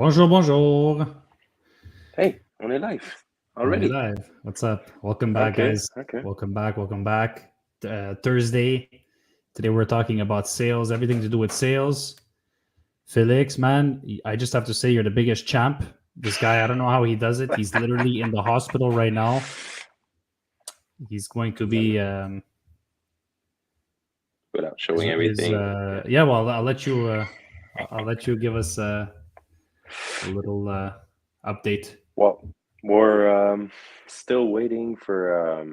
Bonjour, bonjour. Hey, on est live On est already. live. What's up? Welcome back, Okay, guys. okay. Welcome back. Welcome back. Thursday. Today we're talking about sales, everything to do with sales. Felix, man, I just have to say you're the biggest champ. This guy, I don't know how he does it. He's literally in the hospital right now. He's going to be. Without showing everything. Yeah. Well, I'll let you. I'll let you give us a little update. Well, we're still waiting for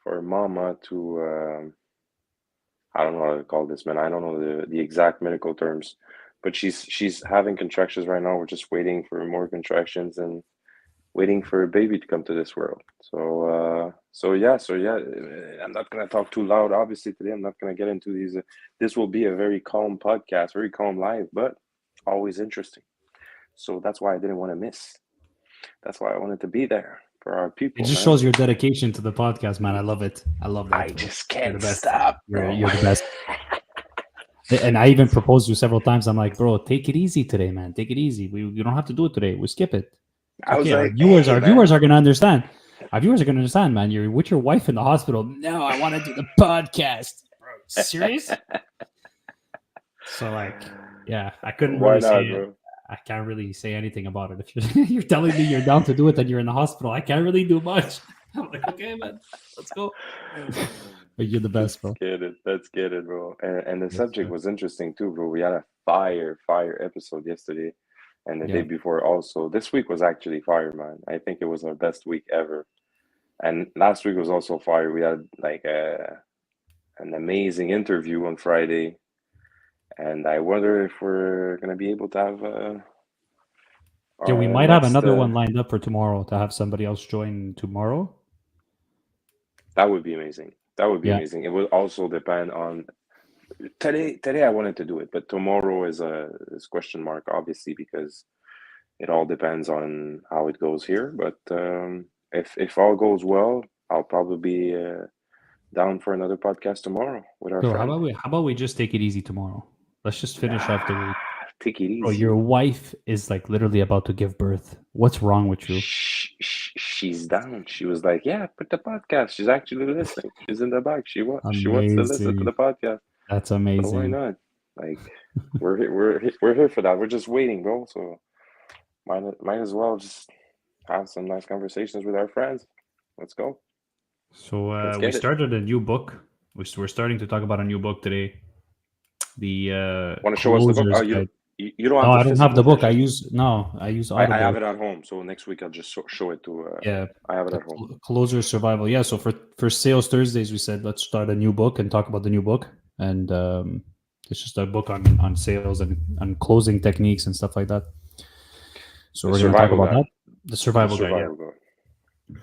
Mama to I don't know how to call this, man. I don't know the exact medical terms, but she's having contractions right now. We're just waiting for more contractions and waiting for a baby to come to this world. So yeah. I'm not gonna talk too loud. Obviously, today I'm not gonna get into these. This will be a very calm podcast, very calm live, but always interesting. So that's why I didn't want to miss. That's why I wanted to be there for our It people, just man. shows your dedication to the podcast, man. I love it. I love I that. just You're the can't best. stop, You're bro. you're the best. And I even proposed you several times. I'm like, bro, take it easy today, man. Take it easy. You don't have to do it today. We skip it. It's I was okay. Our like, viewers, hey, our viewers man. are gonna understand. Our viewers are gonna understand, man. You're with your wife in the hospital. No, I want to do the podcast. Bro, serious? So like, yeah, I couldn't Why really say not, it. bro? I can't really say anything about it. If you're telling me you're down to do it and you're in the hospital, I can't really do much. I'm like, okay, man, let's go. But you're the best, bro. Let's get it, bro. And the Yes, subject sir. was interesting too, bro. We had a fire episode yesterday and the day Yeah. before also. This week was actually fire, man. I think it was our best week ever. And last week was also fire. We had like an amazing interview on Friday. And I wonder if we're gonna be able to have Yeah, we our might have next another one lined up for tomorrow to have somebody else join tomorrow. that would be amazing. That would be Yeah. amazing. It would also depend on today I wanted to do it, but tomorrow is question mark, obviously, because it all depends on how it goes here. But if all goes well, I'll probably be down for another podcast tomorrow with our So friend. how about we just take it easy tomorrow? Let's just finish off the week. Take it Bro, your easy. wife is like literally about to give birth. What's wrong with you? She's down. She was like, "Yeah, put the podcast." She's actually listening. She's in the back. She wants to listen to Amazing. the podcast. That's So why amazing. not? Like, we're here for that. We're just waiting, bro. So might as well just have some nice conversations with our friends. Let's go. So Let's we get it. started a new book. We're starting to talk about a new book today. The Want to show us the book? Oh, Closers Guide. you don't No, have the I don't have the physical book. version. I use I have Audible. it at home. So next week I'll just show it to. Yeah, I have it the at home. Closer Survival. Yeah, so for Sales Thursdays, we said let's start a new book and talk about the new book, and it's just a book on sales and on closing techniques and stuff like that. So The we're gonna talk survival about guide. that. The The Survival Guide. Yeah, survival guide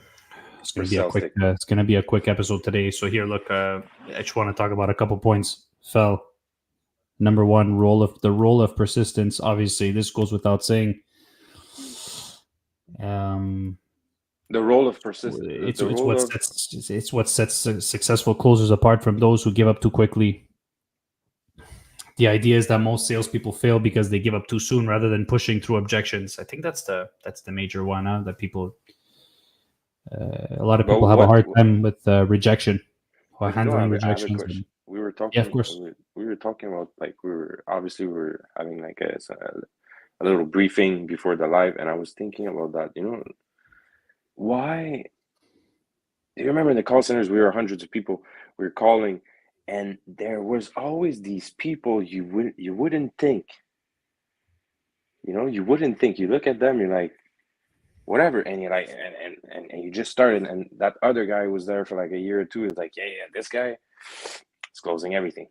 it's for gonna be a sales quick. technique. It's gonna be a quick episode today. So here, look, I just want to talk about a couple points. Fell. Number one, the role of persistence. Obviously, this goes without saying. Um, The role of persist. it's The role of it's what sets successful closers apart from those who give up too quickly. The idea is that most salespeople fail because they give up too soon rather than pushing through objections. I think that's the major one. That people, a lot of but people have a what? hard time with rejection or But no, handling I have a rejections. question. We were Yeah, of talking. course. We were talking about like we were having like a little briefing before the live, and I was thinking about that. You know, why? Do you remember in the call centers we were hundreds of people we were calling, and there was always these people you wouldn't think. You know, you wouldn't think. You look at them, you're like, whatever, and you're like, and you just started, and that other guy who was there for like a year or two is like, yeah, this guy is closing everything.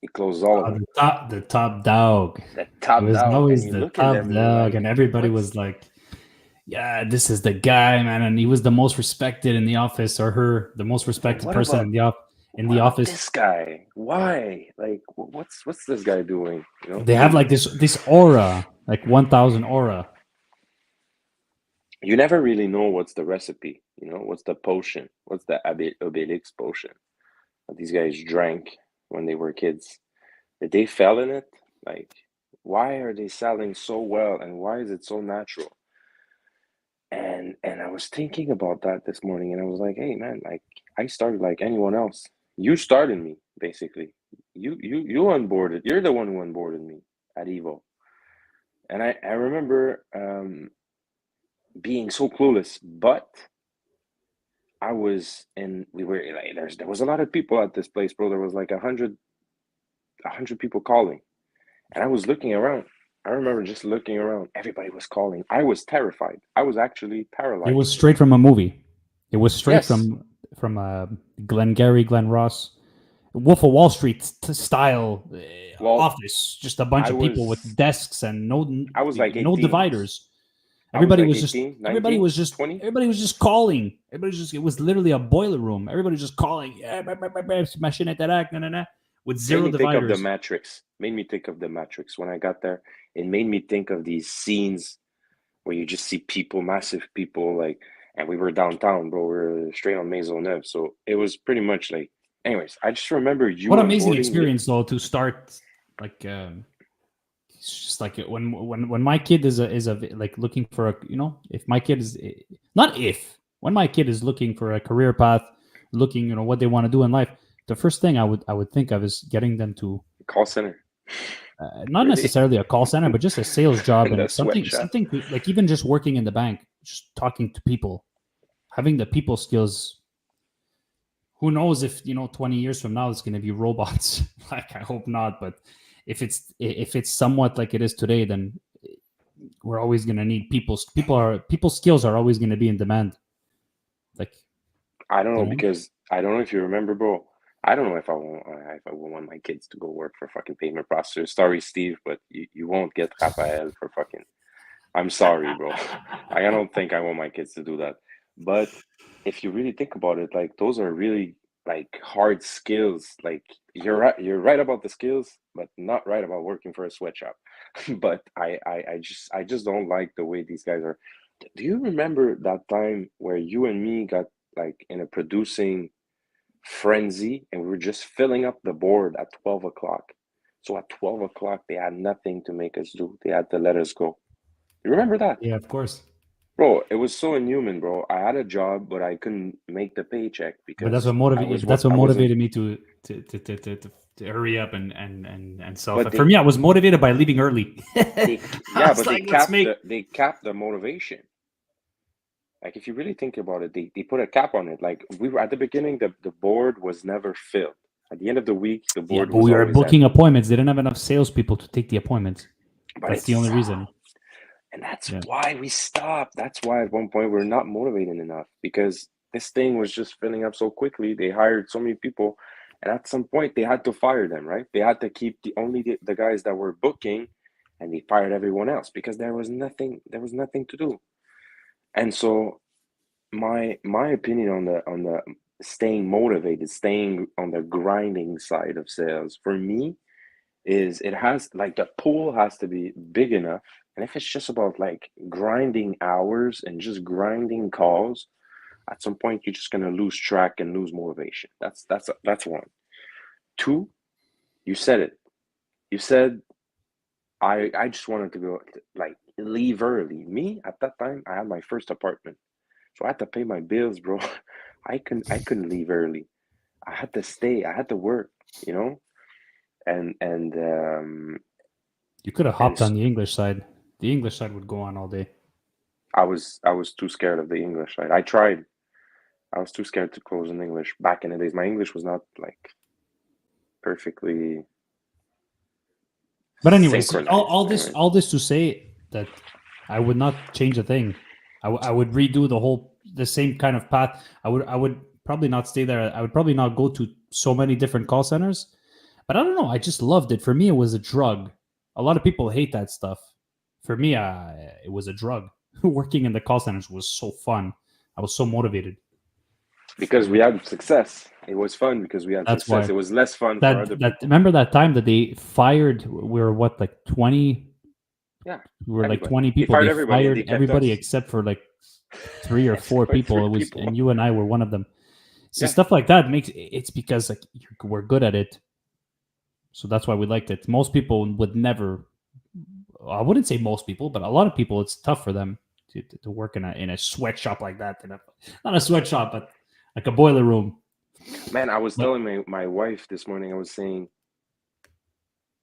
He closes all of them. The top dog. The It top was dog, and always you the look at top them, you're dog, like, and everybody what's was like, "Yeah, this is the guy, man," and he was the most respected in the office, or her, the most but respected person in the what about office. this guy? Why? Like, what's this guy doing? You know, They have like this aura, like 1,000 aura. you never really know what's the recipe. You know, what's the potion? What's the Obelix potion that these guys drank when they were kids? Did they fell in it? Like, Why are they selling so well, and why is it so natural? And I was thinking about that this morning, and I was like, hey man, like I started like anyone else. You started me, basically. You onboarded. You're the one who onboarded me at Evo. And I remember being so clueless, but I was and we were like there was a lot of people at this place, bro. There was like a hundred people calling. And I was looking around. I remember just looking around. Everybody was calling. I was terrified. I was actually It was paralyzed. straight from a movie. It was straight Yes. from Glengarry Glen Ross, Wolf of Wall Street style Well, office. Just a bunch I of people with was desks and I was like no 18. dividers. I was Everybody like was just 18, 19, 20. everybody was just calling. It was literally a boiler room. Everybody was just calling. Yeah, machine interact, with Made zero me think of the dividers. Matrix. Made me think of the Matrix when I got there. It made me think of these scenes where you just see people, massive people, like, and we were downtown, bro. We were straight on Maisonneuve, so it was pretty much like. Anyways, I just remember you What amazing onboarding me. experience though to start like it's just like when my kid is like looking for a if my kid is not if when my kid is looking for a career path, looking what they want to do in life, the first thing I would think of is getting them to Call center. not Really? necessarily a call center, but just a sales job In the and sweatshop. something like even just working in the bank, just talking to people, having the people skills. Who knows if 20 years from now it's going to be robots? Like I hope not, but if it's somewhat like it is today, then we're always going to need people's skills are always going to be in demand. Like I don't you know know, because I don't know if you remember, bro. I don't know if I will want my kids to go work for fucking payment processors. Sorry, Steve, but you won't get Rafael for fucking. I'm sorry, bro. I don't think I want my kids to do that. But if you really think about it, like those are really like hard skills. Like you're right about the skills, but not right about working for a sweatshop. But I just don't like the way these guys are. Do you remember that time where you and me got like in a producing frenzy and we were just filling up the board at 12 o'clock? So at 12 o'clock, they had nothing to make us do. They had to let us go. You remember that? yeah, of course. Bro, it was so inhuman, bro. I had a job, but I couldn't make the paycheck But because that's what I wasn't. motivated me to hurry up and sell. But For me, I was motivated by leaving early. I yeah, was but like, let's make. they capped the motivation. Like if you really think about it, they put a cap on it. Like we were at the beginning, the board was never filled. At the end of the week, the Yeah, board but was we were always booking empty. appointments. They didn't have enough salespeople to take the appointments. But That's the it's only reason. and that's Yeah. why we stopped. That's why at one point we're not motivated enough because this thing was just filling up so quickly. They hired so many people, and at some point they had to fire them, right? They had to keep the guys that were booking, and they fired everyone else because there was nothing to do. And so my opinion on the staying motivated, staying on the grinding side of sales for me is it has like the pool has to be big enough. And if it's just about like grinding hours and just grinding calls, at some point you're just gonna lose track and lose motivation. That's one. Two, you said it. You said I just wanted to go like leave early. Me at that time, I had my first apartment, so I had to pay my bills, bro. I couldn't leave early. I had to stay. I had to work, you know, and and um You could have and hopped on the English side. The English side would go on all day. I was too scared of the English side. I tried. I was too scared to close in English back in the days. My English was not like perfectly But anyways, synchronized. Anyway, all this to say that I would not change a thing. I would redo the same kind of path. I would probably not stay there. I would probably not go to so many different call centers. But I don't know. I just loved it. For me, it was a drug. A lot of people hate that stuff. For me, it was a drug. Working in the call centers was so fun. I was so motivated. because we had success, it was fun because we had That's success. why It was less fun for other that people. remember that time that they fired. We were what, like 20. Yeah, We were like everybody. 20 They people. fired They everybody and fired they kept everybody us. except for like three or Except four for people. three It was, people. and you and I were one of them. So Yeah, stuff like that makes it's because like we're good at it. So that's why we liked it. Most people would never I wouldn't say most people, but a lot of people, it's tough for them to work in a sweatshop like that. Not a sweatshop, but like a boiler room. Man, I was But telling my wife this morning, I was saying,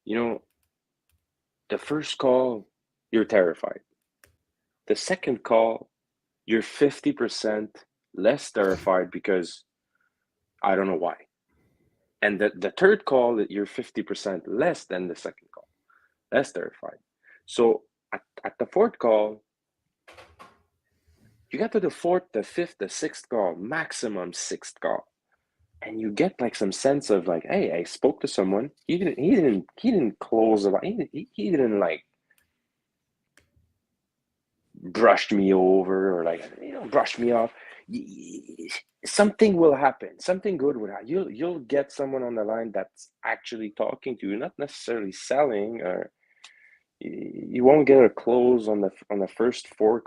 the first call, you're terrified. The second call, you're 50% less terrified because I don't know why. And the third call, that you're 50% less than the second call, less terrified. So at the fourth call, you get to the fourth, the fifth, the sixth call, maximum sixth call. And you get like some sense of like, hey, I spoke to someone. He didn't close the line. He didn't like brushed me over or like brush me off. Something will happen. Something good will happen. You'll get someone on the line that's actually talking to you, not necessarily selling, or you won't get a close on the first 5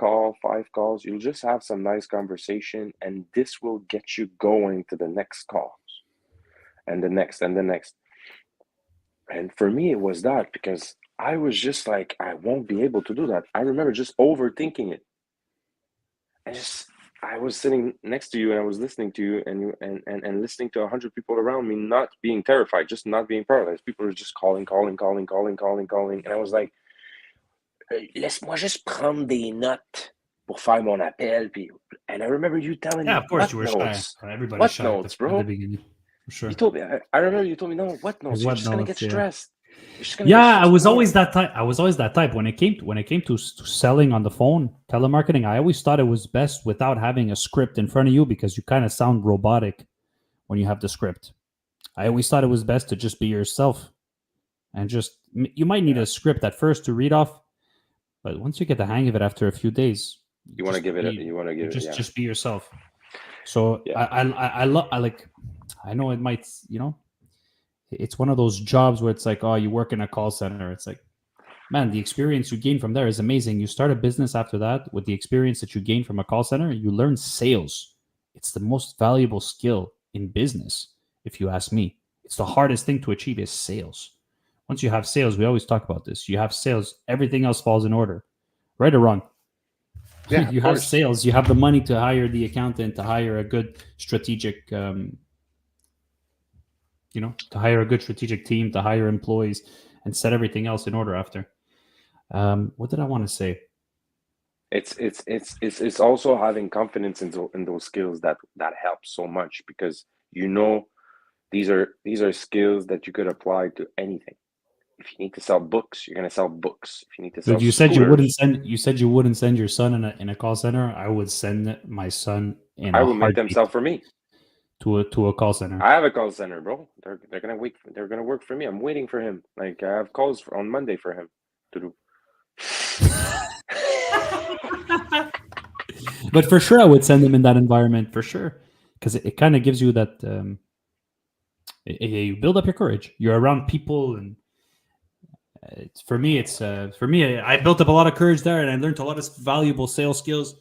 calls. You'll just have some nice conversation, and this will get you going to the next calls and the next and the next. And for me, it was that, because I was just like, I won't be able to do that. I remember just overthinking it. I was sitting next to you and I was listening to you and listening to 100 people around me, not being terrified, just not being paralyzed. People were just calling. And I was like, laisse-moi juste prendre des notes pour faire mon appel. And I remember you telling me, yeah, of course what you were shy. notes? Everybody's What shy notes, at the bro? beginning, for sure. You told me, I remember you told me, no, what notes? You're What just going to get notes, yeah. stressed. You're just gonna Yeah, get I stressed was more. always that type. I was always that type when it came to selling on the phone, telemarketing. I always thought it was best without having a script in front of you, because you kind of sound robotic when you have the script. I always thought it was best to just be yourself, and just you might need a script at first to read off, but once you get the hang of it after a few days, You want to give it. You want to give it. Yeah. just be yourself. So Yeah. I know it might, it's one of those jobs where it's like, oh, you work in a call center. It's like, man, the experience you gain from there is amazing. You start a business after that with the experience that you gain from a call center. You learn sales. It's the most valuable skill in business, if you ask me. It's the hardest thing to achieve is sales. Once you have sales, we always talk about this. You have sales, everything else falls in order, right or wrong. Yeah, You of have course. sales. You have the money to hire the accountant, to hire a good strategic, to hire a good strategic team, to hire employees, and set everything else in order after. What did I want to say? It's also having confidence in those skills that helps so much, because these are skills that you could apply to anything. If you need to sell books, you're gonna sell books. If you need to sell Dude, you said you wouldn't send your son in a call center. I would send my son in I a would make them heartbeat sell for me. to a call center. I have a call center, bro. They're gonna wait. They're gonna work for me. I'm waiting for him. Like, I have calls on Monday for him to do. But for sure, I would send them in that environment for sure, because it kind of gives you that. You build up your courage. You're around people, and for me, I built up a lot of courage there, and I learned a lot of valuable sales skills.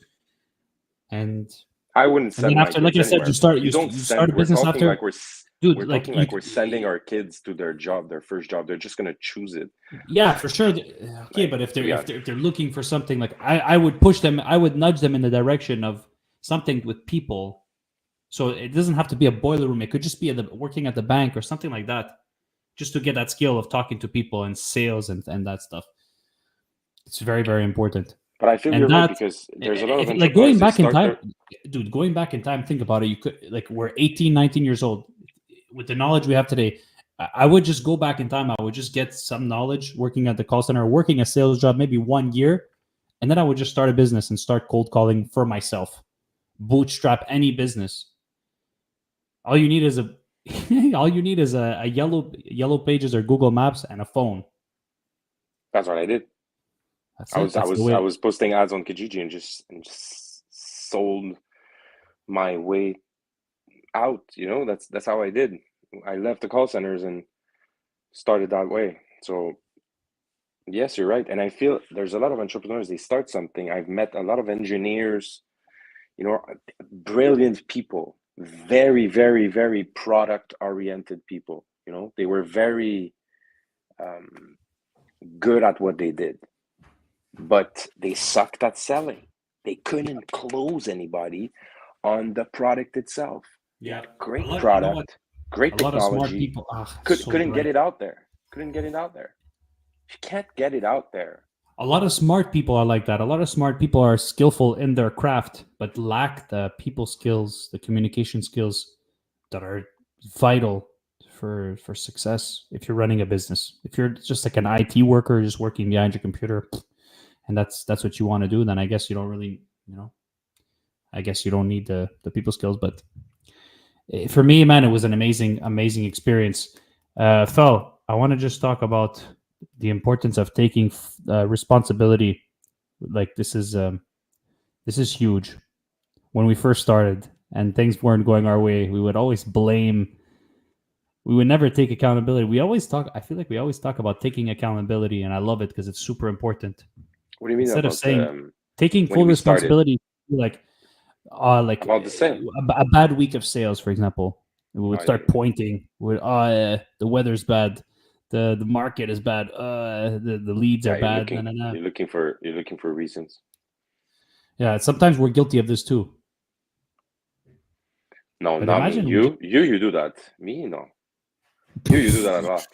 And I wouldn't send then my after, like kids I said, anywhere. you don't start send. a business We're talking after. like Dude, we're like talking like we're sending our kids to their first job. They're just gonna choose it. Yeah, for sure. Okay, but if they're looking for something, like I would push them, I would nudge them in the direction of something with people. So it doesn't have to be a boiler room. It could just be working at the bank or something like that, just to get that skill of talking to people and sales and that stuff. It's very, very important. But I feel And you're right, that, because there's a lot of like going entrepreneurs. back in time, dude, going back in time, think about it. You could, like, we're 18, 19 years old. With the knowledge we have today, I would just go back in time. I would just get some knowledge working at the call center, working a sales job, maybe 1 year. And then I would just start a business and start cold calling for myself. Bootstrap any business. All you need is a yellow pages or Google Maps and a phone. That's what I did. I was posting ads on Kijiji and just sold my way out. That's how I did. I left the call centers and started that way. So yes, you're right. And I feel there's a lot of entrepreneurs, they start something. I've met a lot of engineers, brilliant people, very, very, very product oriented people. They were very good at what they did. but they sucked at selling. They couldn't close anybody on the product itself. Yeah. Great You know what? product, great A lot of smart technology, people. So couldn't get right. it out there. Couldn't get it out there. You can't get it out there. A lot of smart people are like that. A lot of smart people are skillful in their craft, but lack the people skills, the communication skills that are vital for success. If you're running a business, if you're just like an IT worker, just working behind your computer, and that's what you want to do, then I guess you don't really, I guess you don't need the people skills. But for me, man, it was an amazing experience. Phil, I want to just talk about the importance of taking responsibility. Like this is huge. When we first started and things weren't going our way, we would always blame. We would never take accountability. We always talk. I feel like we always talk about taking accountability, and I love it because it's super important. What do you mean Instead of about saying taking when full we started? responsibility, like About the same. a bad week of sales, for example, we would Oh, start yeah. pointing. The weather's bad, the market is bad, the leads Yeah, are bad. Nah, nah, nah. you're looking for reasons. Yeah, sometimes we're guilty of this too. No, But not me. imagine You do that. Me, no. You do that a lot.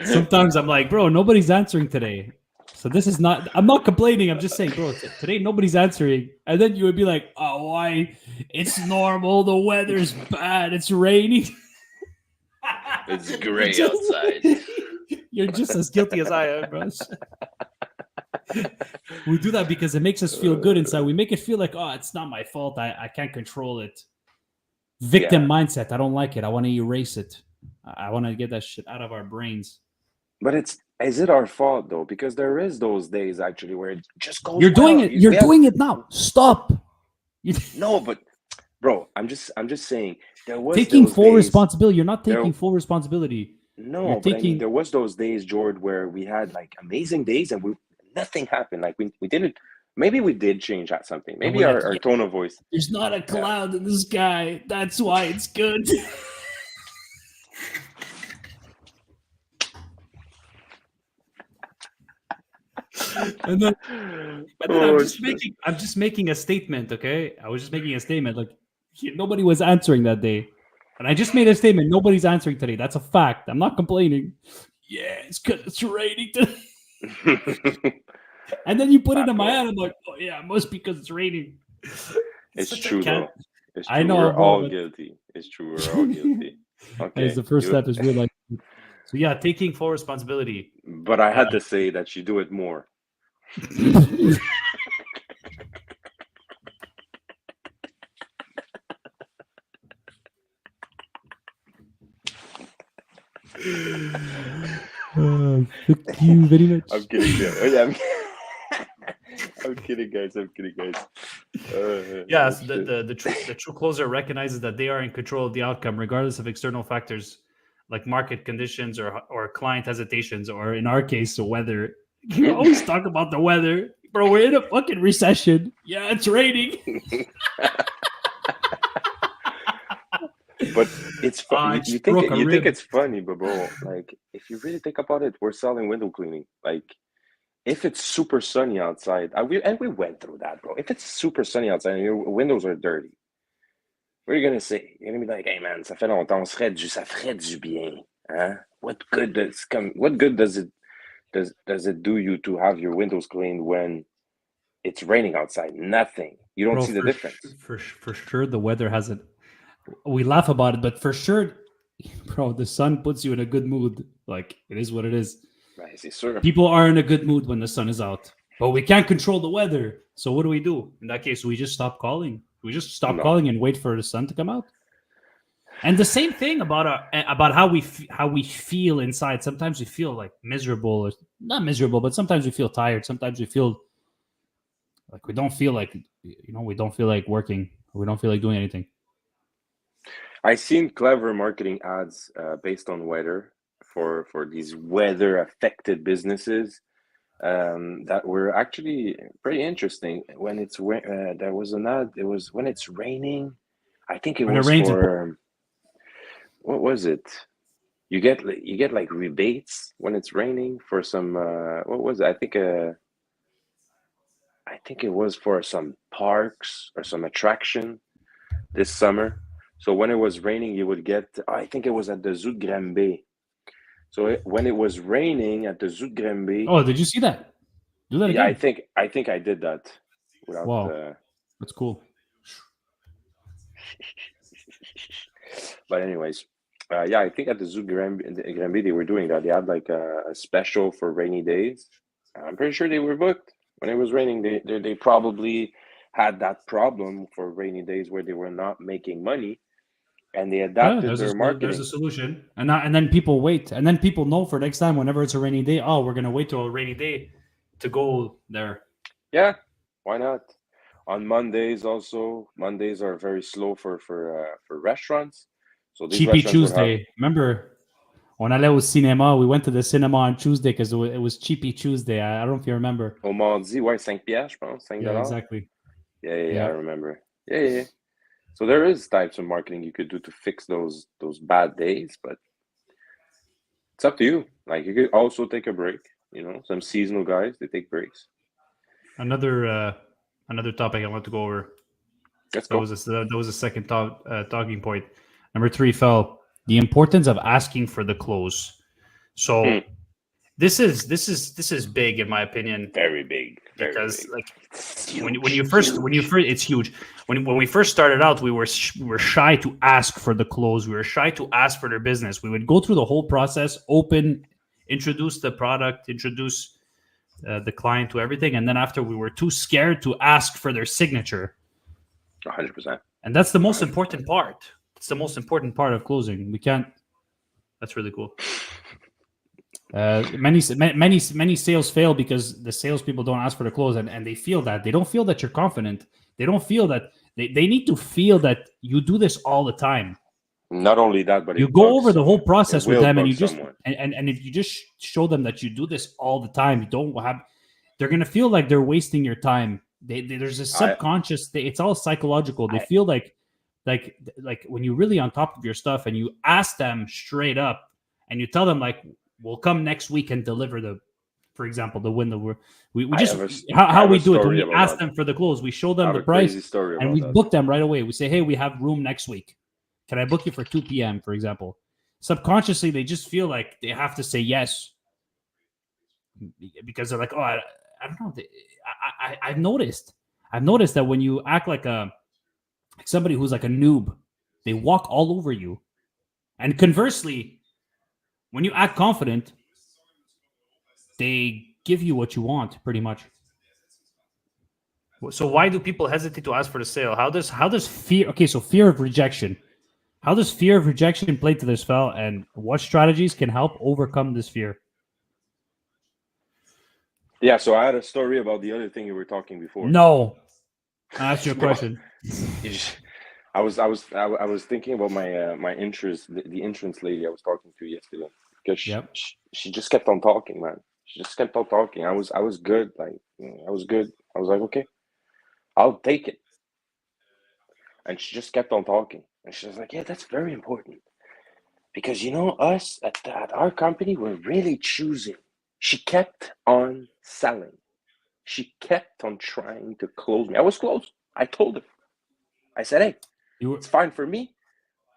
sometimes I'm like, bro, nobody's answering today. So this is not. I'm not complaining. I'm just saying, bro, today nobody's answering. And then you would be like, oh, why? It's normal. The weather's bad. It's raining. It's gray outside. You're just as guilty as I am, bro. We do that because it makes us feel good inside. We make it feel like, oh, it's not my fault. I can't control it. Victim mindset. I don't like it. I want to erase it. I want to get that shit out of our brains. But is it our fault though? Because there is those days actually where it just goes You're doing well. it. You're doing it now. Stop. No, but bro, I'm just saying there was taking those full days, responsibility. You're not taking full responsibility. No, You're but I mean taking. there was those days, George, where we had like amazing days and nothing happened. Like we didn't. Maybe we did change at something. And Maybe we're like, our tone of voice. there's not a cloud in the sky. That's why it's good. and then Oh, I'm just making a statement, okay? I was just making a statement. Like nobody was answering that day. And I just made a statement. Nobody's answering today. That's a fact. I'm not complaining. Yeah, it's because it's raining today. And then you put it in my head. I'm like, oh yeah, it must be because it's raining. It's true though. It's true. I know, We're bro, all but- guilty. It's true. We're all guilty. That Okay. is the first step is realizing. So yeah, taking full responsibility. But I had to say that you do it more. Thank you very much. I'm kidding. Oh, yeah, I'm kidding, guys. Yes, the true closer recognizes that they are in control of the outcome, regardless of external factors like market conditions or client hesitations, or in our case, the weather. You always talk about the weather, bro. We're in a fucking recession. Yeah, it's raining. But it's funny. You think it's funny, but bro, like if you really think about it, we're selling window cleaning. Like if it's super sunny outside, we went through that, bro. If it's super sunny outside and your windows are dirty, what are you gonna say? You're gonna be like, "Hey man, ça fait longtemps, ça ferait du bien, hein? What good does it do you to have your windows cleaned when it's raining outside? Nothing. You don't see the difference. For sure, the weather hasn't. We laugh about it, but for sure, bro, the sun puts you in a good mood. Like it is what it is. Right, c'est sûr. People are in a good mood when the sun is out, but we can't control the weather. So what do? In that case, we just stop calling. We just stop calling and wait for the sun to come out. And the same thing about how we feel inside. Sometimes we feel like miserable, or not miserable, but sometimes we feel tired. Sometimes we feel like we don't feel like we don't feel like working. Or we don't feel like doing anything. I've seen clever marketing ads based on weather for these weather affected businesses that were actually pretty interesting. When it's there was an ad. It was when it's raining. I think it was for what was it? You get like rebates when it's raining for some what was it? I think it was for some parks or some attraction this summer. So when it was raining, you would get, I think it was at the Zoo de Granby. So when it was raining at the Zoo de Granby, Oh, did you see that? Do that yeah, again. I think I did that without Wow, that's cool. but anyways, yeah, I think at the Zoo de Granby they were doing that. They had like a special for rainy days. I'm pretty sure they were booked when it was raining. They probably had that problem for rainy days where they were not making money, and they Yeah, adapted their there's a marketing. solution, and then people wait, and then people know for next time whenever it's a rainy day. Oh, we're gonna wait till a rainy day to go there. Yeah, why not? On Mondays also, Mondays are very slow for restaurants. So these Cheapy restaurants would have Tuesday. Remember, on allait au cinéma, we went to the cinema on Tuesday because it was Cheapy Tuesday. I don't know if you remember. au mardi, ouais, 5 piastres, je pense, Yeah, $5. exactly. Yeah, I Yeah, remember. Yeah. So there is types of marketing you could do to fix those bad days, but it's up to you. Like you could also take a break. Some seasonal guys they take breaks. another topic I want to go over. Let's go. That was a second talking point. Number three, fell the importance of asking for the close. So Hmm. this is big in my opinion Very big, very because big. like It's when you huge. first it's huge. When we first started out, we were shy to ask for the close. We were shy to ask for their business. We would go through the whole process, open, introduce the product, introduce the client to everything, and then after we were too scared to ask for their signature. 100%. And that's the most 100%. important part. It's the most important part of closing. We can't. That's really cool. Many sales fail because the salespeople don't ask for the close, and they feel that they don't feel that you're confident. They don't feel that they need to feel that you do this all the time. Not only that, but You it go bugs over the whole someone. It process with will them, and bug you just someone. and if you just show them that you do this all the time, you don't have. They're gonna feel like they're wasting your time. There's a I subconscious. It's all psychological. They feel like when you're really on top of your stuff and you ask them straight up and you tell them like we'll come next week and deliver for example, the win that we I just have a I how have we a do it when story we about ask that. them for the close, we show I them have the a price crazy story and about we that. book them right away. We say, hey, we have room next week. Can I book you for 2 p.m., for example? Subconsciously, they just feel like they have to say yes because they're like, oh, I don't know. I've noticed that when you act like somebody who's like a noob, they walk all over you. And conversely, when you act confident, they give you what you want, pretty much. So why do people hesitate to ask for the sale? How does fear? Okay, so fear of rejection. How does fear of rejection play to this spell, and what strategies can help overcome this fear? Yeah, so I had a story about the other thing you were talking before. No, I asked you a Bro, question. I was thinking about my interest, the insurance lady I was talking to yesterday, because Yep. she just kept on talking, man. She just kept on talking. I was good, like I was good. I was like, okay, I'll take it. And she just kept on talking, and she was like, yeah, that's very important because us at our company, we're really choosing. She kept on selling. She kept on trying to close me. I was close. I told her. I said, hey, You were, it's fine for me.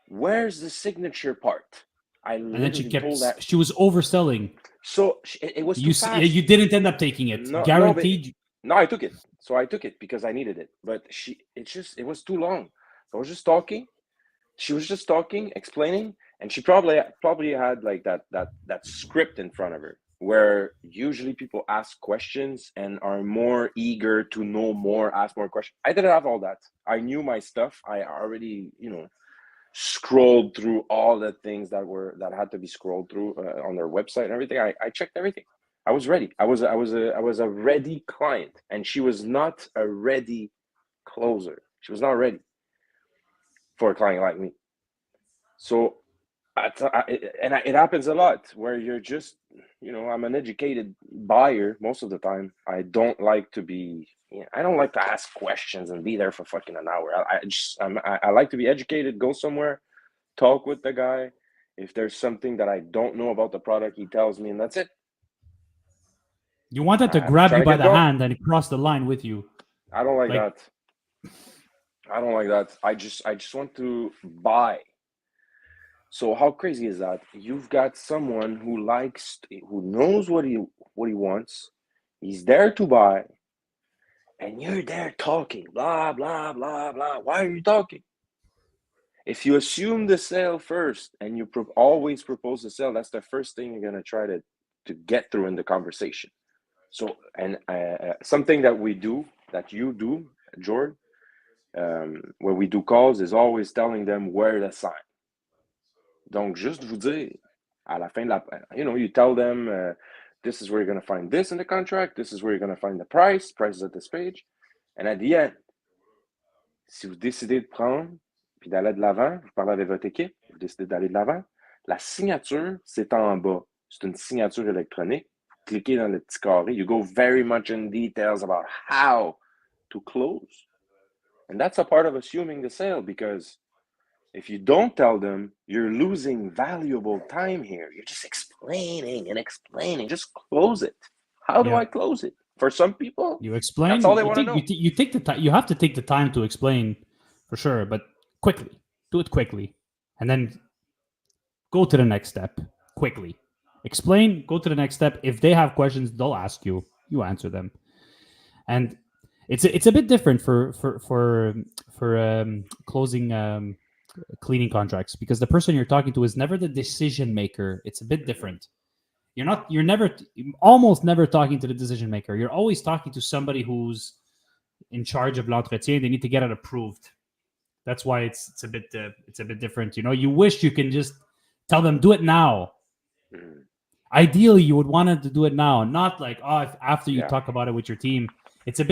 Where's the signature part? I and then literally told that. she was overselling. So it was too You fast. didn't end up taking it. No, but Guaranteed. no, I took it. So I took it because I needed it. But it was too long. So I was just talking. She was just talking, explaining, and she probably had like that script in front of her, where usually people ask questions and are more eager to know more, ask more questions. I didn't have all that. I knew my stuff. I already, scrolled through all the things that had to be scrolled through on their website and everything. I checked everything. I was ready. I was a ready client, and she was not a ready closer. She was not ready for a client like me. So it happens a lot where you're just, I'm an educated buyer most of the time. I don't like to be, I don't like to ask questions and be there for fucking an hour. I like to be educated, go somewhere, talk with the guy, If there's something that I don't know about the product, he tells me, and that's it. You wanted to I'm grab trying you to by get the going. hand and cross the line with you. I don't like Like, that. I don't like that. I just want to buy. So how crazy is that? You've got someone who knows what he wants. He's there to buy, and you're there talking, blah blah blah blah. Why are you talking? If you assume the sale first and you always propose the sale, that's the first thing you're gonna try to get through in the conversation. So, and something that you do, Jordan, where we do calls, is always telling them where to sign. Donc, juste vous dire, à la fin de you tell them, this is where you're going to find this in the contract, this is where you're going to find the price is at this page, and at the end, si vous décidez de prendre, puis d'aller de l'avant, vous parlez avec votre équipe, vous décidez d'aller de l'avant, la signature, c'est en bas. C'est une signature électronique. Vous cliquez dans le petit carré. You go very much in details about how to close. And that's a part of assuming the sale, because if you don't tell them, you're losing valuable time here. You're just explaining and explaining. Just close it. How do I close it? For some people, you explain. that's all they want to know. You take the time. You have to take the time to explain, for sure, but quickly. Do it quickly, and then go to the next step quickly. Explain. Go to the next step. If they have questions, they'll ask you. You answer them, and it's a bit different for closing cleaning contracts, because the person you're talking to is never the decision maker. It's a bit different. You're almost never talking to the decision maker. You're always talking to somebody who's in charge of l'entretien. They need to get it approved. That's why it's a bit different. You wish you can just tell them, do it now. Ideally, you would want to do it now, not like after you talk about it with your team. It's a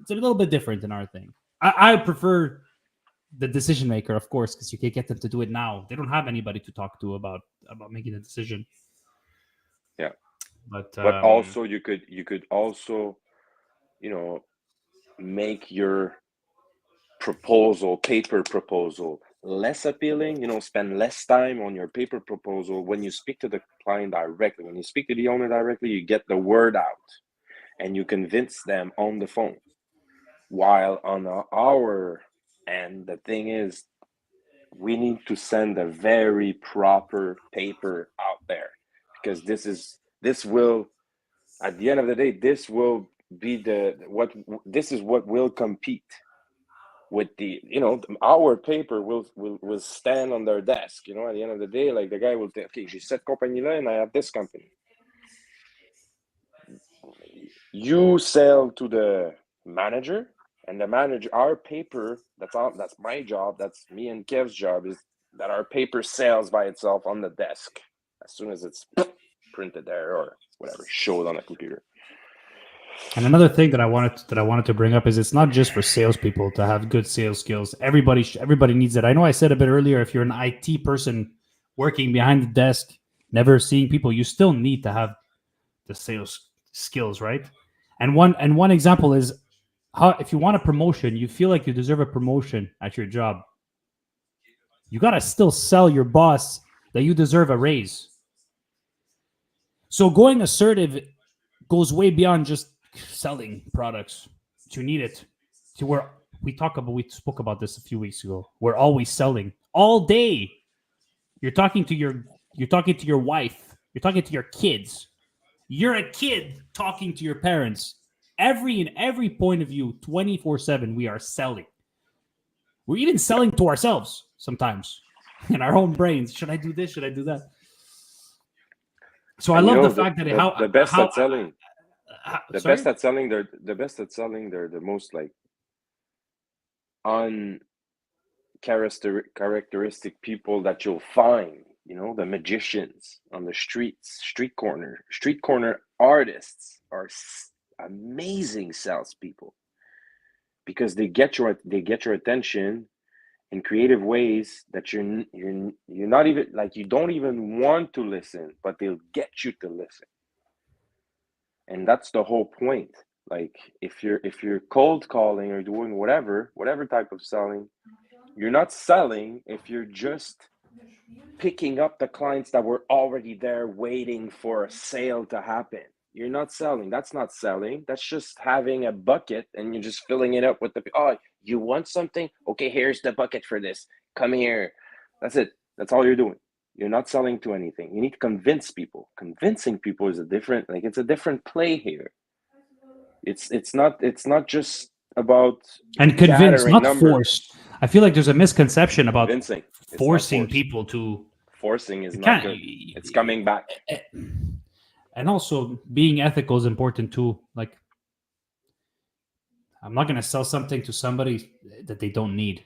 little bit different in our thing. I prefer the decision maker, of course, because you can get them to do it now. They don't have anybody to talk to about making a decision. Yeah, but also you could also, make your paper proposal less appealing. Spend less time on your paper proposal. When you speak to the client directly, when you speak to the owner directly, you get the word out and you convince them on the phone. While on our end, the thing is, we need to send a very proper paper out there, because this will, at the end of the day, this will be this is what will compete with our paper will stand on their desk. At the end of the day, like, the guy will say, okay, j'ai cette compagnie-là and I have this company. You sell to the manager, and the manager, our paper, that's my job, that's me and Kev's job, is that our paper sells by itself on the desk as soon as it's printed there or whatever, showed on the computer. And another thing that I wanted to bring up is, it's not just for salespeople to have good sales skills. Everybody needs it. I know I said a bit earlier, if you're an IT person working behind the desk, never seeing people, you still need to have the sales skills, right? And one example is, how, if you want a promotion, you feel like you deserve a promotion at your job, you got to still sell your boss that you deserve a raise. So going assertive goes way beyond just selling products. You need it to where we spoke about this a few weeks ago. We're always selling all day. You're talking to your wife. You're talking to your kids. You're a kid talking to your parents. Every point of view, 24/7, we are selling. We're even selling to ourselves sometimes in our own brains. Should I do this? Should I do that? So I love the fact that the best at selling, they're the most like uncharacteristic people that you'll find. The magicians on the street corner artists are amazing salespeople, because they get your attention in creative ways that you're not even, like, you don't even want to listen, but they'll get you to listen. And that's the whole point. Like, if you're cold calling or doing whatever type of selling, you're not selling if you're just picking up the clients that were already there waiting for a sale to happen. You're not selling. That's not selling. That's just having a bucket and you're just filling it up with the, oh, you want something? Okay, here's the bucket for this. Come here. That's it. That's all you're doing. You're not selling to anything. You need to convince people. Convincing people is it's a different play here. It's not just about And convince, gathering not numbers. forced. I feel like there's a misconception about Convincing. forcing people to. Forcing is not good. It's coming back. And also, being ethical is important too. Like, I'm not going to sell something to somebody that they don't need.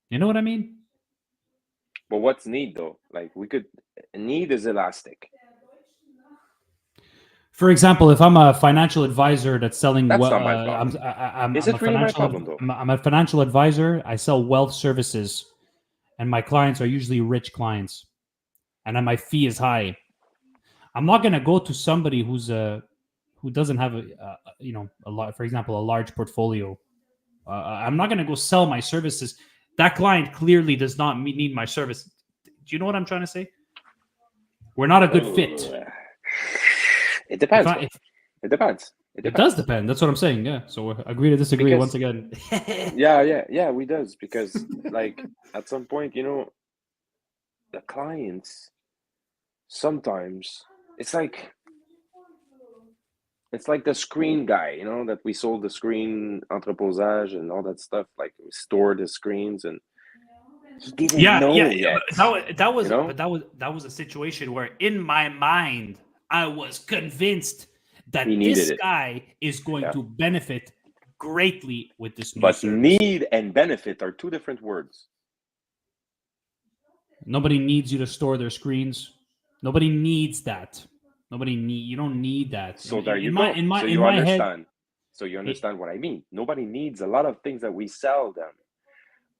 You know what I mean? But what's need though? Like need is elastic. For example, if I'm a financial advisor that's selling, that's not my problem. Is it really my problem though? I'm a financial advisor. I sell wealth services, and my clients are usually rich clients, and then my fee is high. I'm not going to go to somebody who doesn't have a lot, for example, a large portfolio. I'm not going to go sell my services. That client clearly does not need my service. Do you know what I'm trying to say? We're not a good fit. It depends. It depends. It does depend. That's what I'm saying. Yeah. So agree to disagree once again. yeah, we does because like at some point, the clients sometimes it's like the screen guy, that we sold the screen entreposage and all that stuff. Like we stored the screens and he didn't know yet. That was a situation where in my mind I was convinced that this guy is going to benefit greatly with this new service. Need and benefit are two different words. Nobody needs you to store their screens. Nobody needs that. You don't need that. So there you go. So you understand. So you understand what I mean. Nobody needs a lot of things that we sell them.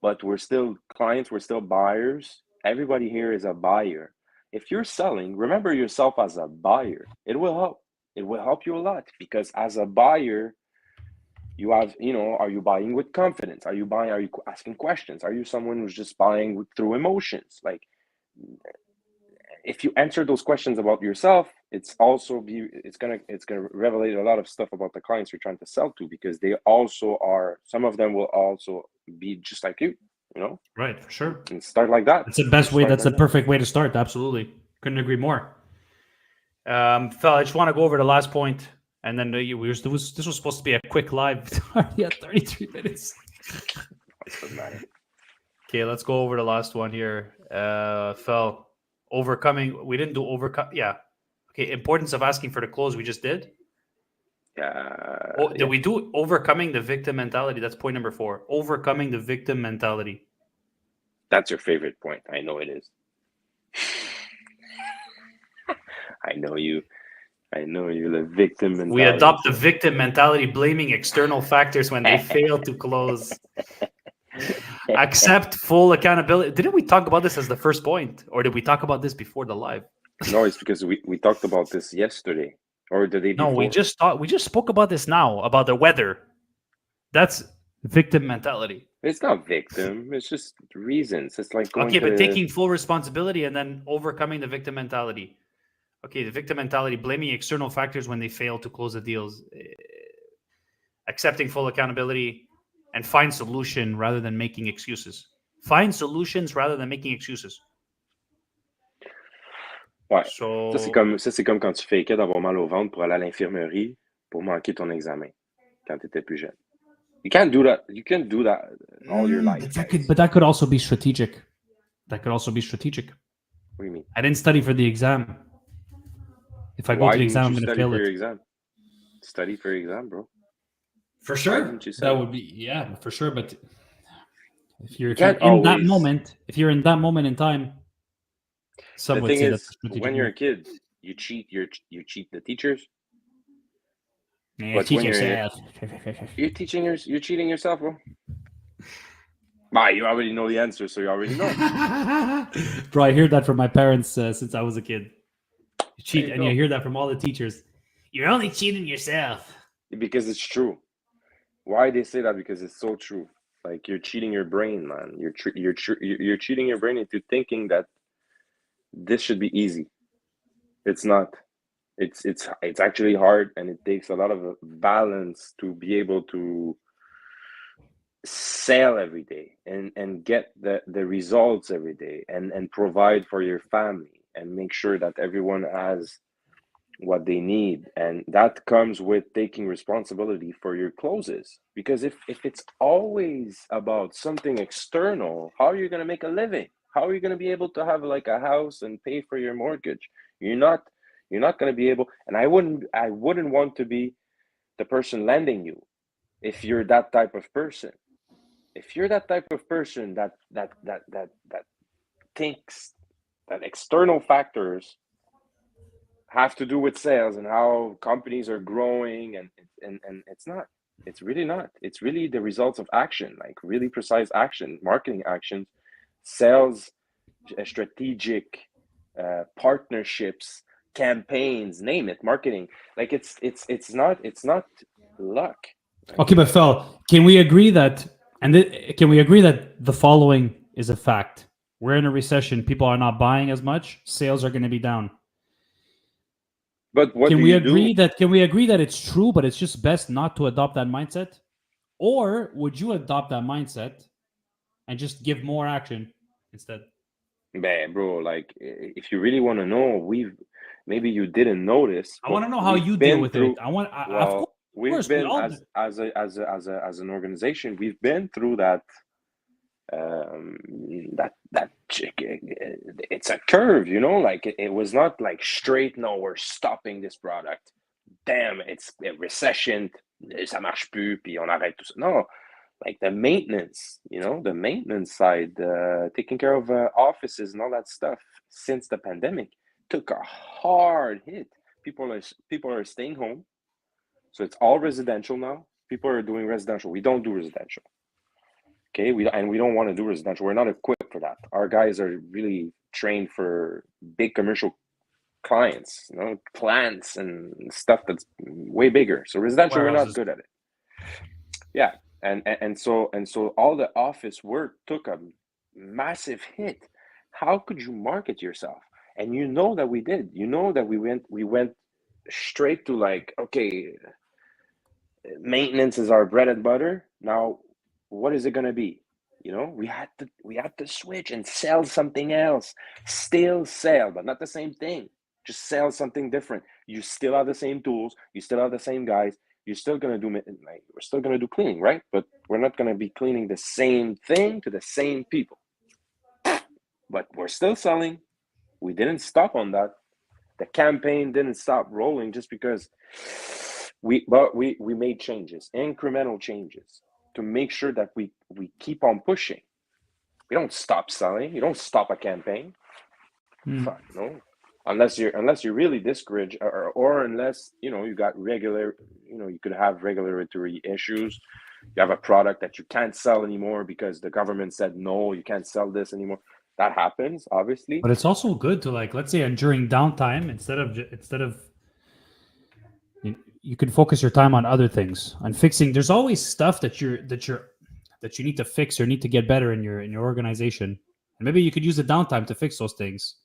But we're still clients, we're still buyers. Everybody here is a buyer. If you're selling, remember yourself as a buyer. It will help. It will help you a lot because as a buyer, you have, are you buying with confidence? Are you asking questions? Are you someone who's just buying through emotions? Like, if you answer those questions about yourself, it's gonna revelate a lot of stuff about the clients you're trying to sell to because they also are. Some of them will also be just like you, Right, for sure. And start like that. That's the best way. That's the perfect way to start. Absolutely, couldn't agree more. Phil, I just want to go over the last point, and then this was supposed to be a quick live. Already at 33 minutes. Doesn't matter. Okay, let's go over the last one here. Phil, overcoming. We didn't do overcome. Yeah. Okay. Importance of asking for the close. We just did. Did we do overcoming the victim mentality? That's point number 4. Overcoming the victim mentality. That's your favorite point. I know it is. I know you. The victim mentality. We adopt the victim mentality, blaming external factors when they fail to close. Accept full accountability. Didn't we talk about this as the first point, or did we talk about this before the live? No, it's because we talked about this yesterday or the day before. No, we just spoke about this now about the weather. That's victim mentality. It's not victim. It's just reasons. It's like but taking full responsibility and then overcoming the victim mentality. Okay, the victim mentality, blaming external factors when they fail to close the deals, accepting full accountability, and find solution rather than making excuses. Find solutions rather than making excuses. Ouais. Ça, c'est comme quand tu fakais d'avoir mal au ventre pour aller à l'infirmerie pour manquer ton examen quand tu étais plus jeune. You can't do that. You can't do that all your life. But that could also be strategic. What do you mean? I didn't study for the exam. If I go to the exam, I'm going to fail it. Exam? Study for your exam, bro. For sure. That would be, for sure. But if you're in that moment in time, the thing is, when you're a kid, you cheat the teachers. Yeah, teach yourself. You're cheating yourself, bro. You already know the answer, so you already know. Bro, I hear that from my parents since I was a kid. You cheat, and you hear that from all the teachers. You're only cheating yourself. Because it's true. Why they say that? Because it's so true. Like you're cheating your brain, man. You're cheating your brain into thinking that this should be easy. It's not. It's actually hard, and it takes a lot of balance to be able to sell every day and get the results every day and provide for your family and make sure that everyone has what they need. And that comes with taking responsibility for your closes, because if it's always about something external, how are you going to make a living? How are you going to be able to have like a house and pay for your mortgage? You're not going to be able. And I wouldn't want to be the person lending you if you're that type of person. If you're that type of person that thinks that external factors have to do with sales and how companies are growing, and it's not. It's really not. It's really the results of action, like really precise action, marketing actions, sales, strategic partnerships, campaigns, name it, marketing. Like it's not luck. Okay, but Phil, can we agree that the following is a fact? We're in a recession. People are not buying as much. Sales are going to be down. But what Can do we you agree do? that it's true, but it's just best not to adopt that mindset? Or would you adopt that mindset and just give more action instead? Man, bro, like if you really want to know, maybe you didn't notice, I but want to know how we've you deal been with it. through. Of Well, we've course, we been all do. as an organization, we've been through that. Um, it's a curve, like it was not like straight. No, we're stopping this product. Damn, it's a recession. Ça marche plus, puis on arrête tout ça. No, like the maintenance, the maintenance side, taking care of offices and all that stuff since the pandemic took a hard hit. People are staying home, so it's all residential now. People are doing residential. We don't do residential. Okay, we don't want to do residential. We're not equipped for that. Our guys are really trained for big commercial clients, plants and stuff that's way bigger. So residential, we're not Warehouses. good at it. Yeah, and so all the office work took a massive hit. How could you market yourself? And that we did. That we went straight to like, okay, maintenance is our bread and butter. Now, what is it going to be? We had to switch and sell something else. Still sell, but not the same thing. Just sell something different. You still have the same tools. You still have the same guys. You're still gonna do we're still gonna do cleaning, right? But we're not gonna be cleaning the same thing to the same people. But we're still selling. We didn't stop on that. The campaign didn't stop rolling just because we made changes, incremental changes, to make sure that we keep on pushing. We don't stop selling. You don't stop a campaign. Fuck no. Unless you're really discouraged, or unless you got regular, you could have regulatory issues. You have a product that you can't sell anymore because the government said no, you can't sell this anymore. That happens, obviously. But it's also good to, like, let's say during downtime, instead of you can focus your time on other things, on fixing. There's always stuff that you need to fix or need to get better in your organization, and maybe you could use the downtime to fix those things.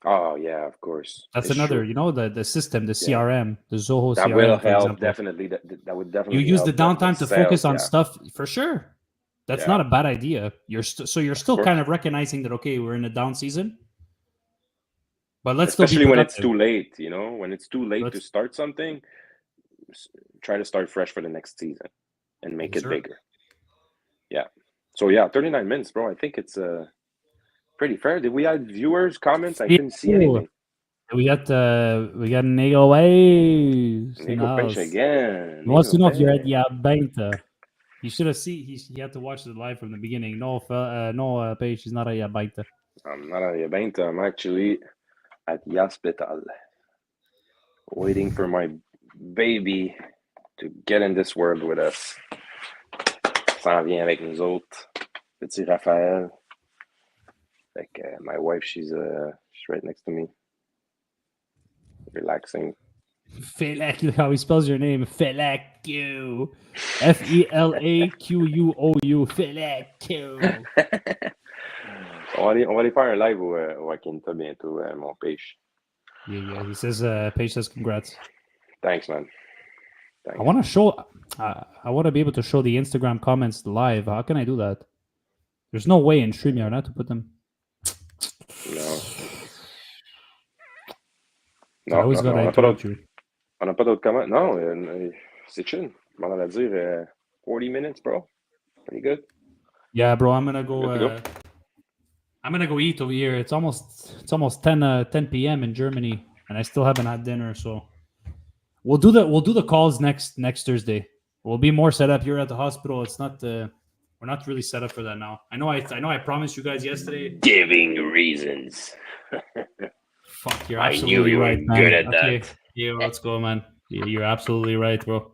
Oh yeah, of course. That's It's another, true. the system, the Yeah. CRM, the Zoho That will CRM, for help, example. definitely. That would You definitely use the help the downtime to focus sales. on Yeah, stuff, for sure. That's yeah, not a bad idea. You're of still course. kind of recognizing that, okay, we're in a down season, but let's still be Especially when it's productive. too late. When it's too late to Let's, start something, try to start fresh for the next season and make it sure. bigger. Yeah. So yeah, 39 minutes, bro. I think it's pretty fair. Did we have viewers, comments? I couldn't see anything. We got Nego Waves in the Nico Peixe house. again. He wants to know if you're at Nico Yabaita. You should have seen. He had to watch it live from the beginning. No, Page. He's not at Yabaita. I'm not at Yabaita. I'm actually at Yaspital, waiting for my baby to get in this world with us. S'en vient avec nous autres. Petit Raphaël. Like my wife, she's right next to me, relaxing. Felak, look how he spells your name. Felaku. Felaquu. Felaku. On va aller faire un live au Akinta bientôt, mon pêche. Yeah. He says, Paige says, congrats. Thanks, man. I want to show. I want to be able to show the Instagram comments live. How can I do that? There's no way in StreamYard not to put them. No. I always got to interrupt you. On n'a pas d'autres comments. Non, c'est chill. Je m'en allais dire 40 minutes, bro. Pretty good. Yeah, bro. I'm gonna go. Good to go. I'm gonna go eat over here. It's almost 10 p.m. in Germany, and I still haven't had dinner. So we'll do the calls next Thursday. We'll be more set up here at the hospital. It's not we're not really set up for that now. I know I promised you guys yesterday. Giving reasons. Fuck, you're absolutely right, man. Good at that. Yeah, let's go, man. Yeah, you're absolutely right, bro.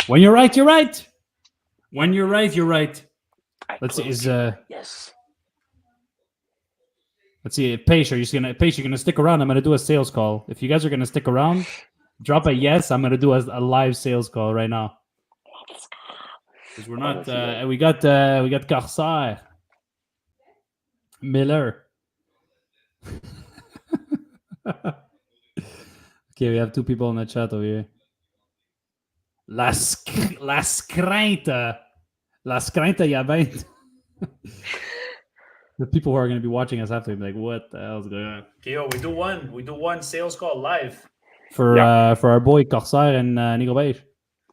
When you're right, you're right. When you're right, you're right. Let's see. Yes. Let's see. Paige, you're gonna stick around? I'm gonna do a sales call. If you guys are gonna stick around, drop a yes. I'm gonna do a live sales call right now. Because we're not. We got Corsair, Miller. Okay, we have two people in the chat over here. Las crainte, ya ven. The people who are going to be watching us have to be like, "What the hell is going on?" Okay, we do one sales call live for our boy Corsair and Nico Beige.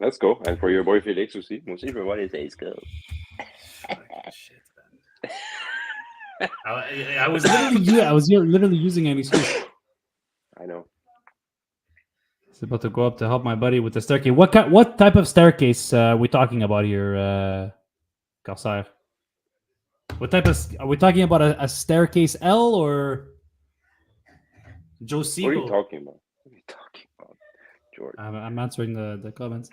Let's go, and for your boy Felix aussi. Moi aussi, je veux voir les sales calls. Shit, man. I was literally using an excuse. I know. It's about to go up to help my buddy with the staircase. What type of staircase are we talking about here, Corsair? What type of? Are we talking about a staircase L or Joe Siegel? What are you talking about? What are you talking about, George? I'm answering the comments.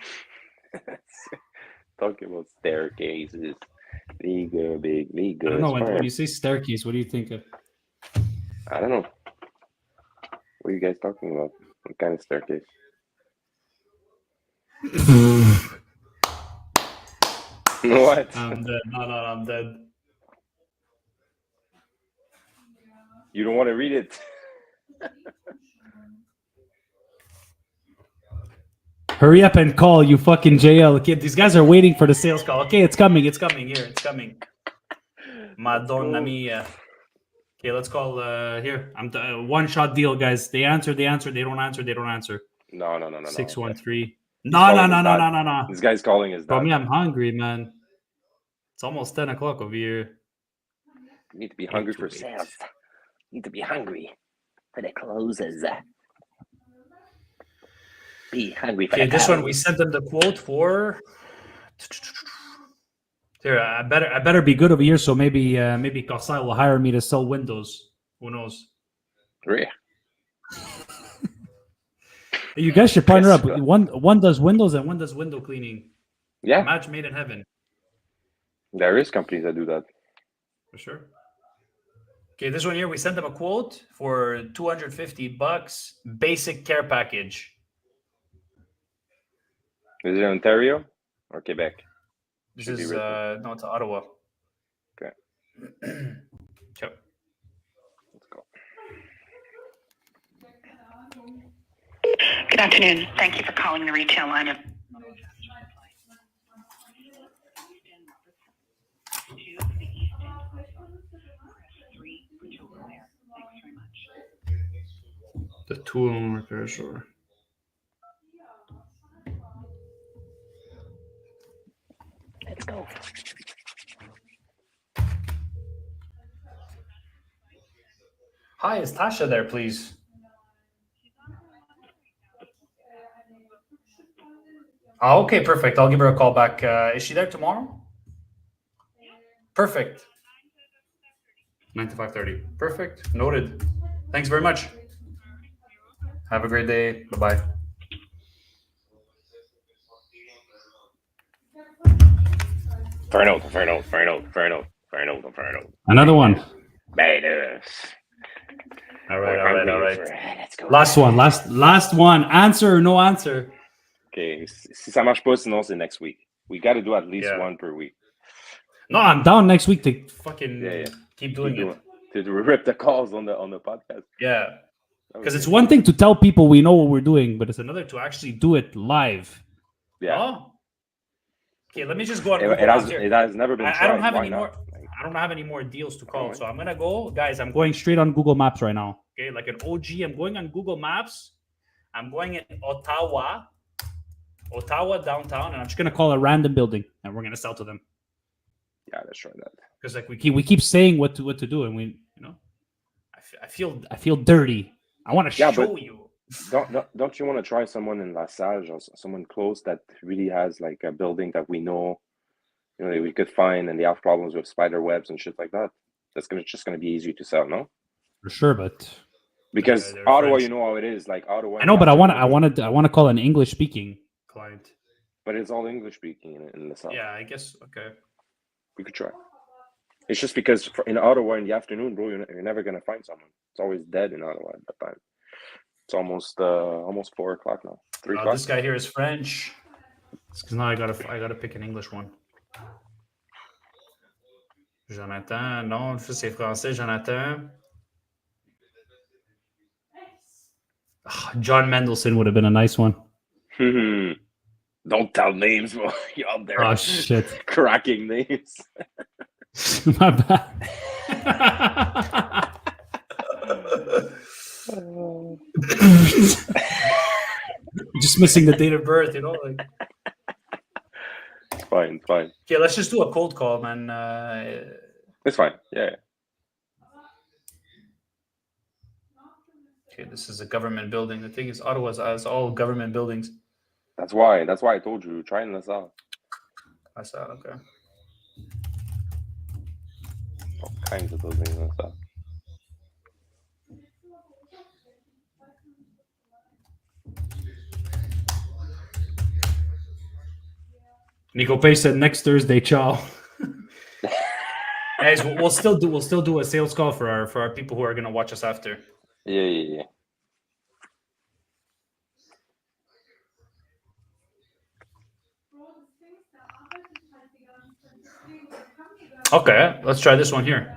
Talking about staircases. Liga, big Liga. I don't know. When you say staircase, what do you think of? I don't know. What are you guys talking about? What kind of staircase? What? I'm dead. No, I'm dead. You don't want to read it? Hurry up and call, you fucking JL kid. These guys are waiting for the sales call. Okay, it's coming. It's coming. Here, it's coming. Madonna mia. Okay, let's call here. I'm one-shot deal, guys. They answer. They don't answer. No. 613. No. This guy's calling his dad. Bro, me, I'm hungry, man. It's almost 10 o'clock over here. You need to be hungry for sales. You need to be hungry for the closes. Be hungry for okay, this one, we sent them the quote for... Here, I better be good over here, so maybe Corsair will hire me to sell windows. Who knows? Really? You guys should partner up. One does windows and one does window cleaning. Yeah. Match made in heaven. There is companies that do that. For sure. Okay, this one here, we sent them a quote for $250, basic care package. Is it Ontario or Quebec? This is no, it's Ottawa. Okay. Okay. Let's go. Good afternoon. Thank you for calling the retail line of The tool repair store. Let's go. Hi, is Tasha there, please? Oh, okay, perfect. I'll give her a call back. Is she there tomorrow? Perfect. 9 to 5:30. Perfect. Noted. Thanks very much. Have a great day. Bye-bye. Inferno. Another one. Badass. All right. Let's go. Last one. Answer or no answer? Okay, si ça marche pas, sinon c'est next week. We got to do at least one per week. No, I'm down next week to fucking keep doing it. to rip the calls on the podcast. Yeah. Because Okay. it's one thing to tell people we know what we're doing, but it's another to actually do it live. Yeah. Oh? Okay, let me just go on It, Google it has Maps here. it has never been I tried. don't have Why any not? more. I don't have any more deals to call, Alright. so I'm gonna go, guys. I'm going straight on Google Maps right now. Okay, like an OG. I'm going on Google Maps. I'm going in Ottawa downtown, and I'm just gonna call a random building, and we're gonna sell to them. Yeah, let's try that. Because like we keep saying what to do, and we I feel dirty. I want to Yeah, show but- you. Don't you want to try someone in La Sage or someone close that really has like a building that we know, that we could find, and they have problems with spider webs and shit like that? That's just gonna be easy to sell, no? For sure, but Because they're Ottawa, French. you know how it is. Like Ottawa. I know, but I want to call an English speaking client. But it's all English speaking in the south. Yeah, I guess. Okay. We could try. It's just because in Ottawa in the afternoon, bro, you're never gonna find someone. It's always dead in Ottawa at that time. It's almost 4 o'clock now. 3 o'clock. This guy here is French. Because now I gotta pick an English one. Jonathan, non, c'est français, Jonathan. John Mendelsohn would have been a nice one. Don't tell names, bro. You're out there. Oh shit. Cracking names. My bad. Just missing the date of birth, like. It's fine. Okay, let's just do a cold call, man. It's fine. Yeah. Okay, this is a government building. The thing is, Ottawa has all government buildings. That's why I told you, try in LaSalle. I saw. Okay. All kinds of buildings and stuff. Nico Pay said next Thursday, ciao. Guys, we'll still do a sales call for our people who are gonna watch us after. Yeah. Okay, let's try this one here.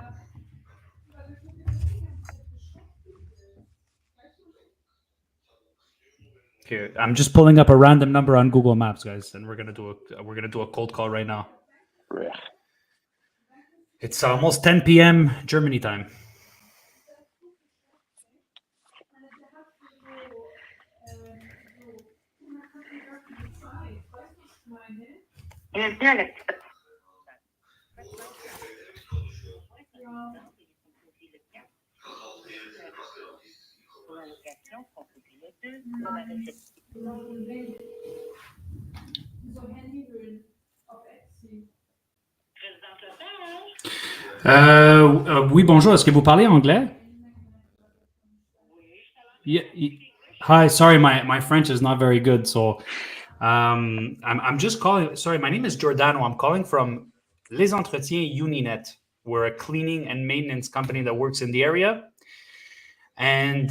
Okay, I'm just pulling up a random number on Google Maps, guys, and we're gonna do a cold call right now. Yeah. It's almost 10 p.m. Germany time. Oui, bonjour. Est-ce que vous parlez anglais? Yeah. Hi. Sorry, my French is not very good, so I'm just calling. Sorry, my name is Giordano. I'm calling from Les Entretiens Uninet. We're a cleaning and maintenance company that works in the area, and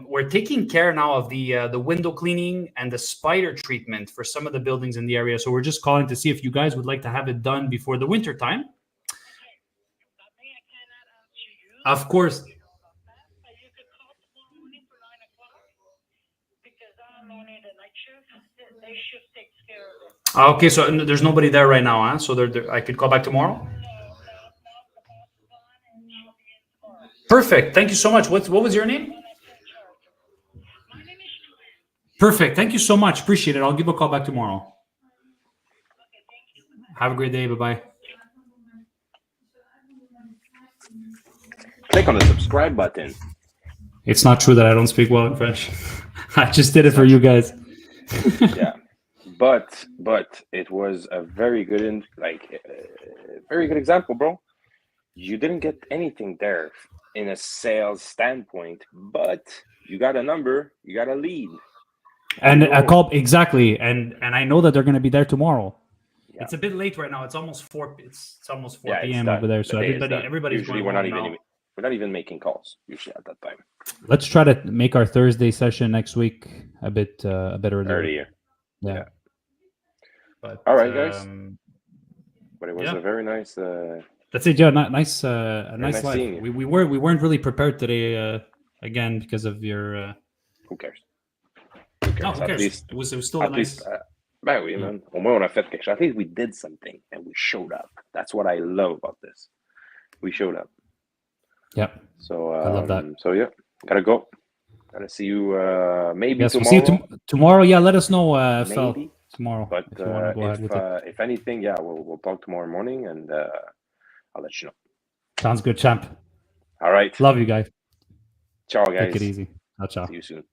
we're taking care now of the window cleaning and the spider treatment for some of the buildings in the area. So we're just calling to see if you guys would like to have it done before the winter time. Of course. Okay, so there's nobody there right now, huh? So I could call back tomorrow? Perfect. Thank you so much. What was your name? Perfect. Thank you so much. Appreciate it. I'll give a call back tomorrow. Have a great day. Bye-bye. Click on the subscribe button. It's not true that I don't speak well in French. I just did it for you guys. Yeah. But it was a very good very good example, bro. You didn't get anything there in a sales standpoint, but you got a number, you got a lead. And I call exactly, and I know that they're going to be there tomorrow. Yeah. It's a bit late right now. It's almost 4 Yeah, p.m. done. over there, so The day is done. everybody's Usually going we're not home even now. we're not even making calls usually at that time. Let's try to make our Thursday session next week a bit earlier. Earlier. Yeah. But All right, guys. But it was yeah. a very nice That's it, Joe. Nice, a nice nice live. seeing you. We weren't really prepared today. Again, because of your. Who cares? No, who At cares? least, It was still a at nice. least, ben oui, man. Au moins, on a fait quelque chose. At least we did something and we showed up. That's what I love about this. We showed up. Yep. So I love that. So yeah, gotta go. Gotta see you maybe Yes, tomorrow. we'll see you tomorrow. Yeah, let us know, Phil, Maybe. tomorrow. But if you want to go ahead with it. if anything, yeah, we'll talk tomorrow morning and I'll let you know. Sounds good, champ. All right. Love you guys. Ciao, guys. Take it easy. Ciao, ciao. See you soon.